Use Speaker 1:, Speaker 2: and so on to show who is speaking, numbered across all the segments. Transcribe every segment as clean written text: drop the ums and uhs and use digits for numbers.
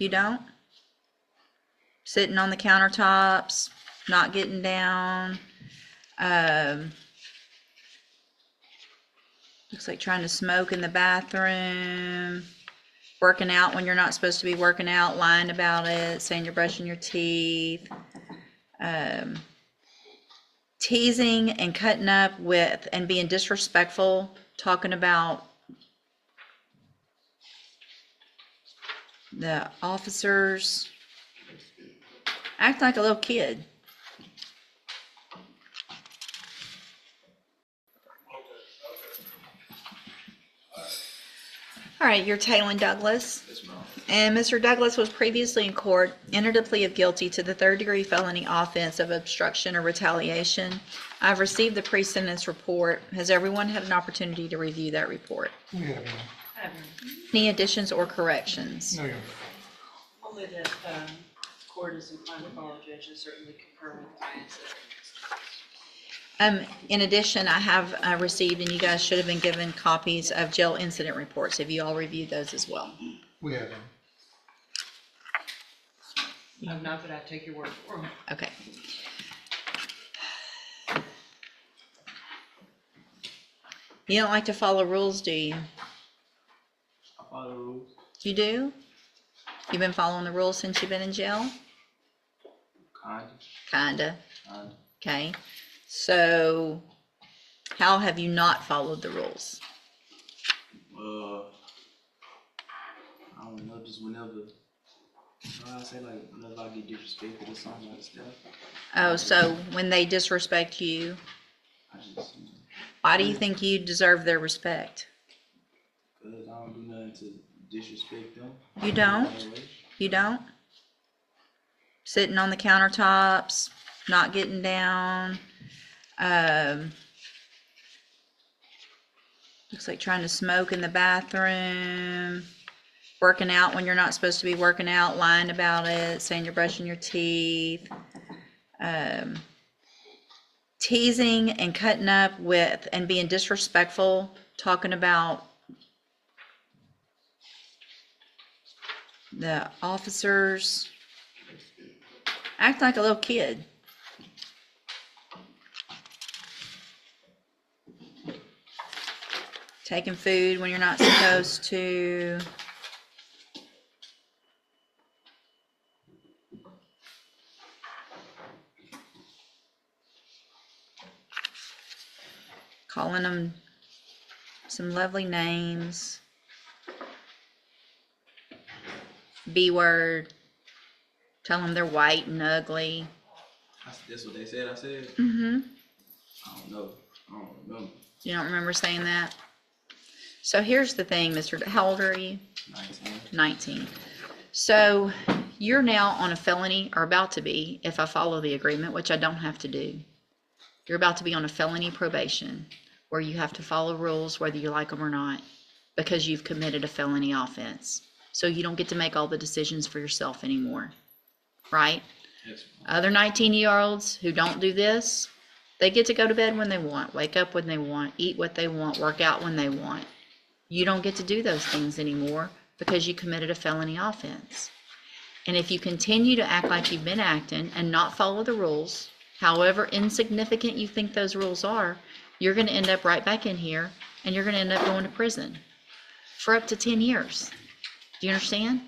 Speaker 1: You don't? Sitting on the countertops, not getting down. Looks like trying to smoke in the bathroom. Working out when you're not supposed to be working out, lying about it, saying you're brushing your teeth. Teasing and cutting up with and being disrespectful, talking about the officers. Act like a little kid. All right, you're Taylor Douglas. And Mr. Douglas was previously in court, entered a plea of guilty to the third-degree felony offense of obstruction or retaliation. I've received the pre-sentence report. Has everyone had an opportunity to review that report?
Speaker 2: We have
Speaker 1: Any additions or corrections?
Speaker 2: no,
Speaker 3: Only that court is inclined to follow judge and certainly concur with the answer.
Speaker 1: In addition, I have received, and you guys should have been given copies of jail incident reports. Have you all reviewed those as well?
Speaker 2: we have them.
Speaker 3: I'm not, but I take your word for it.
Speaker 1: Okay. You don't like to follow rules, do you?
Speaker 4: I follow the rules.
Speaker 1: You do? You've been following the rules since you've been in jail? Kinda. Okay. So, how have you not followed the rules?
Speaker 4: I don't know, just whenever, I say like whenever I get disrespected or something like stuff.
Speaker 1: Oh, so when they disrespect you,
Speaker 4: I just,
Speaker 1: why do you think you deserve their respect?
Speaker 4: cause I don't do nothing to disrespect them.
Speaker 1: You don't? You don't? Sitting on the countertops, not getting down. Looks like trying to smoke in the bathroom. Working out when you're not supposed to be working out, lying about it, saying you're brushing your teeth. Teasing and cutting up with and being disrespectful, talking about the officers. Act like a little kid. Taking food when you're not supposed to. Calling them some lovely names. B word. Tell them they're white and ugly.
Speaker 4: That's what they said, I said?
Speaker 1: Mm-hmm.
Speaker 4: I don't know, I don't remember.
Speaker 1: You don't remember saying that? So here's the thing, how old are you?
Speaker 4: 19.
Speaker 1: 19. So you're now on a felony, or about to be, if I follow the agreement, which I don't have to do. You're about to be on a felony probation, where you have to follow rules whether you like them or not, because you've committed a felony offense. So you don't get to make all the decisions for yourself anymore, right?
Speaker 4: Yes.
Speaker 1: Other 19-year-olds who don't do this, they get to go to bed when they want, wake up when they want, eat what they want, work out when they want. You don't get to do those things anymore because you committed a felony offense. And if you continue to act like you've been acting and not follow the rules, however insignificant you think those rules are, you're going to end up right back in here and you're going to end up going to prison for up to 10 years. Do you understand?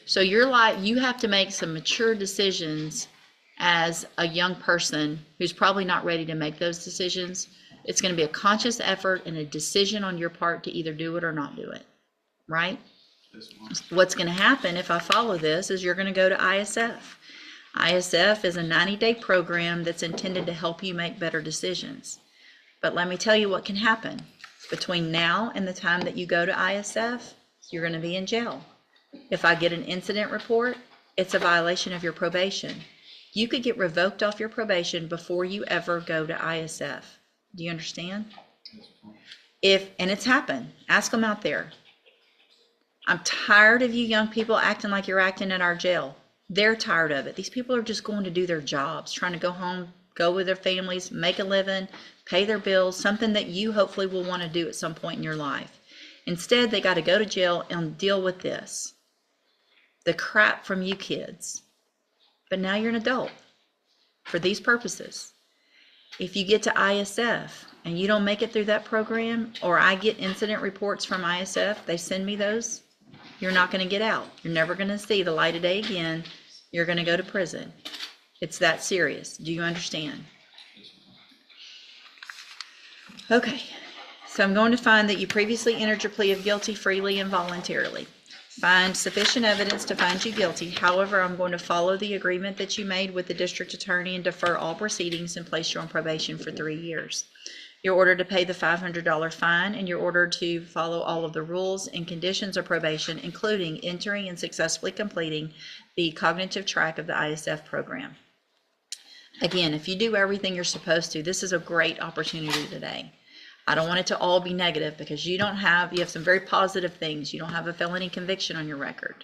Speaker 1: So you have to make some mature decisions as a young person who's probably not ready to make those decisions. It's going to be a conscious effort and a decision on your part to either do it or not do it, right? What's going to happen if I follow this is you're going to go to ISF. ISF is a 90-day program that's intended to help you make better decisions. But let me tell you what can happen. Between now and the time that you go to ISF, you're going to be in jail. If I get an incident report, it's a violation of your probation. You could get revoked off your probation before you ever go to ISF. Do you understand? And it's happened. Ask them out there. I'm tired of you young people acting like you're acting at our jail. They're tired of it. These people are just going to do their jobs, trying to go home, go with their families, make a living, pay their bills, something that you hopefully will want to do at some point in your life. Instead, they got to go to jail and deal with this. the crap from you kids. But now you're an adult for these purposes. If you get to ISF and you don't make it through that program, or I get incident reports from ISF, they send me those, you're not going to get out. You're never going to see the light of day again. You're going to go to prison. It's that serious. Do you understand? Okay. So I'm going to find that you previously entered your plea of guilty freely and voluntarily. Find sufficient evidence to find you guilty. However, I'm going to follow the agreement that you made with the district attorney and defer all proceedings and place you on probation for 3 years. You're ordered to pay the $500 fine, and you're ordered to follow all of the rules and conditions of probation, including entering and successfully completing the cognitive track of the ISF program. Again, if you do everything you're supposed to, this is a great opportunity today. I don't want it to all be negative, because you have some very positive things. You don't have a felony conviction on your record.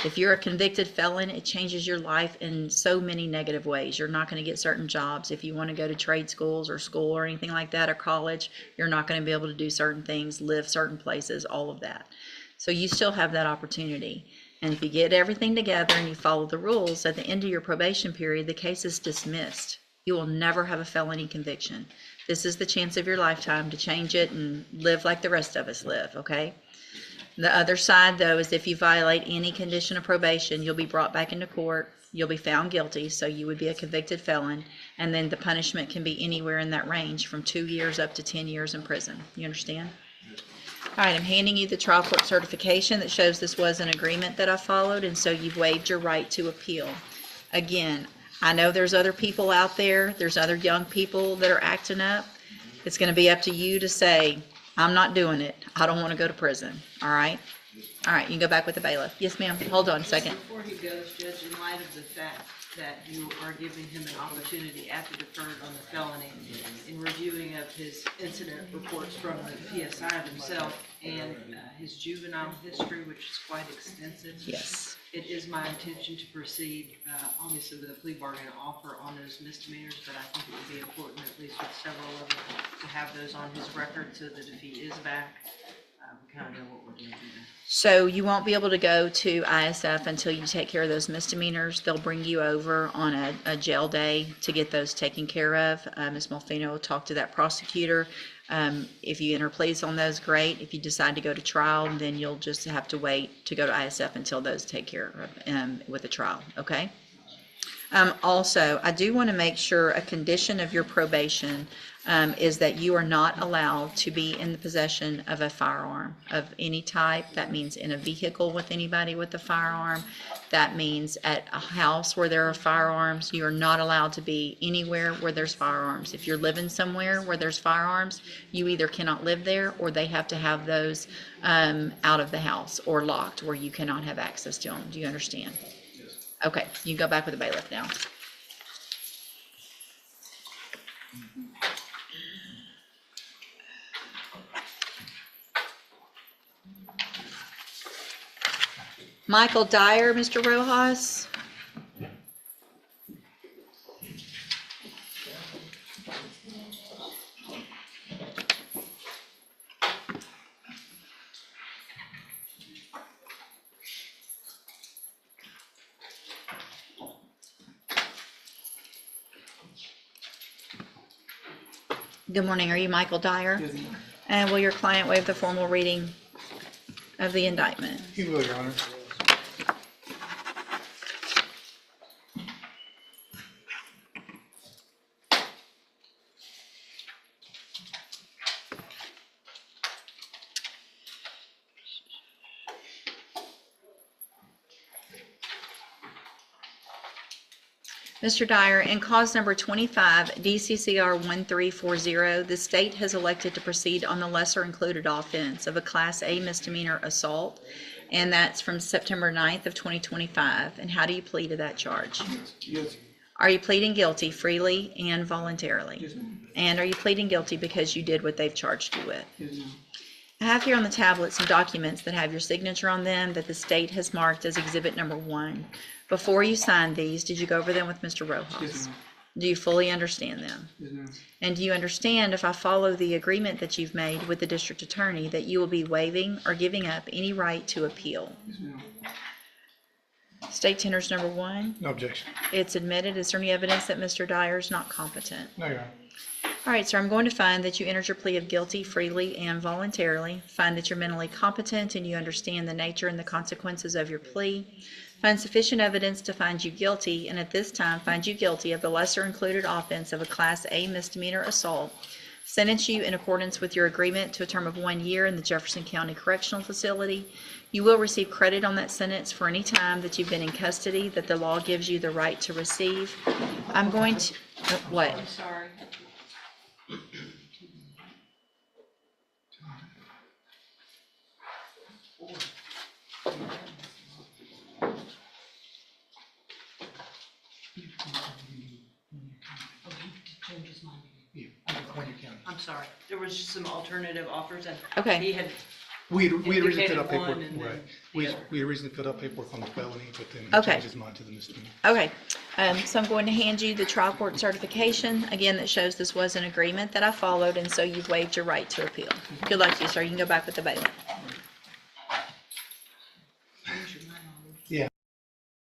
Speaker 1: If you're a convicted felon, it changes your life in so many negative ways. You're not going to get certain jobs. If you want to go to trade schools or school or anything like that, or college, you're not going to be able to do certain things, live certain places, all of that. So you still have that opportunity. And if you get everything together and you follow the rules, at the end of your probation period, the case is dismissed. You will never have a felony conviction. This is the chance of your lifetime to change it and live like the rest of us live, okay? The other side, though, is if you violate any condition of probation, you'll be brought back into court. You'll be found guilty, so you would be a convicted felon, and then the punishment can be anywhere in that range from 2 years up to 10 years in prison. You understand? All right, I'm handing you the trial court certification that shows this was an agreement that I followed, and so you've waived your right to appeal. Again, I know there's other people out there, there's other young people that are acting up. It's going to be up to you to say, I'm not doing it. I don't want to go to prison. All right? All right, you can go back with the bailiff. Yes, ma'am. Hold on a second.
Speaker 3: Before he goes, Judge, in light of the fact that you are giving him an opportunity after deferred on the felony, in reviewing of his incident reports from the PSI himself and his juvenile history, which is quite extensive.
Speaker 1: Yes.
Speaker 3: It is my intention to proceed, obviously with a plea bargain offer on those misdemeanors, but I think it would be important, at least with several of them, to have those on his record so that if he is back, we kind of know what we're going to do then.
Speaker 1: So you won't be able to go to ISF until you take care of those misdemeanors. They'll bring you over on a jail day to get those taken care of. Ms. Molfino will talk to that prosecutor. If you enter pleas on those, great. If you decide to go to trial, then you'll just have to wait to go to ISF until those take care of with the trial, okay? Also, I do want to make sure a condition of your probation is that you are not allowed to be in the possession of a firearm of any type. That means in a vehicle with anybody with a firearm. That means at a house where there are firearms. You are not allowed to be anywhere where there's firearms. If you're living somewhere where there's firearms, you either cannot live there, or they have to have those out of the house or locked where you cannot have access to them. Do you understand? Okay, you can go back with the bailiff now. Michael Dyer, Mr. Rojas. Good morning. Are you Michael Dyer?
Speaker 2: Yes, ma'am.
Speaker 1: And will your client waive the formal reading of the indictment?
Speaker 2: He will, Your Honor.
Speaker 1: Mr. Dyer, in cause number 25, DCCR 1340, the state has elected to proceed on the lesser included offense of a Class A misdemeanor assault, and that's from September 9th of 2025. And how do you plead to that charge?
Speaker 2: Yes,
Speaker 1: Are you pleading guilty freely and voluntarily?
Speaker 2: yes, ma'am.
Speaker 1: And are you pleading guilty because you did what they've charged you with?
Speaker 2: Yes, ma'am.
Speaker 1: I have here on the tablet some documents that have your signature on them that the state has marked as exhibit number 1. Before you signed these, did you go over them with Mr.
Speaker 2: Yes,
Speaker 1: Rojas?
Speaker 2: ma'am.
Speaker 1: Do you fully understand them?
Speaker 2: Yes, ma'am.
Speaker 1: And do you understand, if I follow the agreement that you've made with the district attorney, that you will be waiving or giving up any right to appeal?
Speaker 2: Yes, ma'am.
Speaker 1: State tenders number 1.
Speaker 2: No objection.
Speaker 1: It's admitted. Is there any evidence that Mr. Dyer is not competent?
Speaker 2: No, Your Honor.
Speaker 1: All right, sir, I'm going to find that you entered your plea of guilty freely and voluntarily. Find that you're mentally competent and you understand the nature and the consequences of your plea. Find sufficient evidence to find you guilty, and at this time, find you guilty of the lesser included offense of a Class A misdemeanor assault. Sentence you in accordance with your agreement to a term of 1 year in the Jefferson County Correctional Facility. You will receive credit on that sentence for any time that you've been in custody that the law gives you the right to receive. I'm going to, what?
Speaker 3: I'm sorry. I'm sorry. There was just some alternative offers and
Speaker 1: Okay.
Speaker 3: he had
Speaker 2: We had originally
Speaker 3: indicated
Speaker 2: filled out
Speaker 3: one
Speaker 2: paperwork,
Speaker 3: and then
Speaker 2: right.
Speaker 3: the
Speaker 2: We
Speaker 3: other.
Speaker 2: had originally filled out paperwork on the felony, but then
Speaker 1: Okay.
Speaker 2: he changed his mind to the misdemeanor.
Speaker 1: Okay, so I'm going to hand you the trial court certification, again, that shows this was an agreement that I followed, and so you've waived your right to appeal. Good luck to you, sir. You can go back with the bailiff.